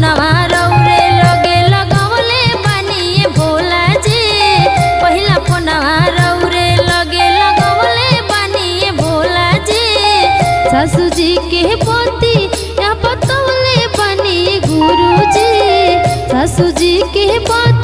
फोनवा रौरे लगे लगवले बानी भोला जी। पहिला फोनवा रौरे लगे लगवले बानी भोला जी। सासू जी के पति या बतौले बानी गुरु जी। सासू जी के पति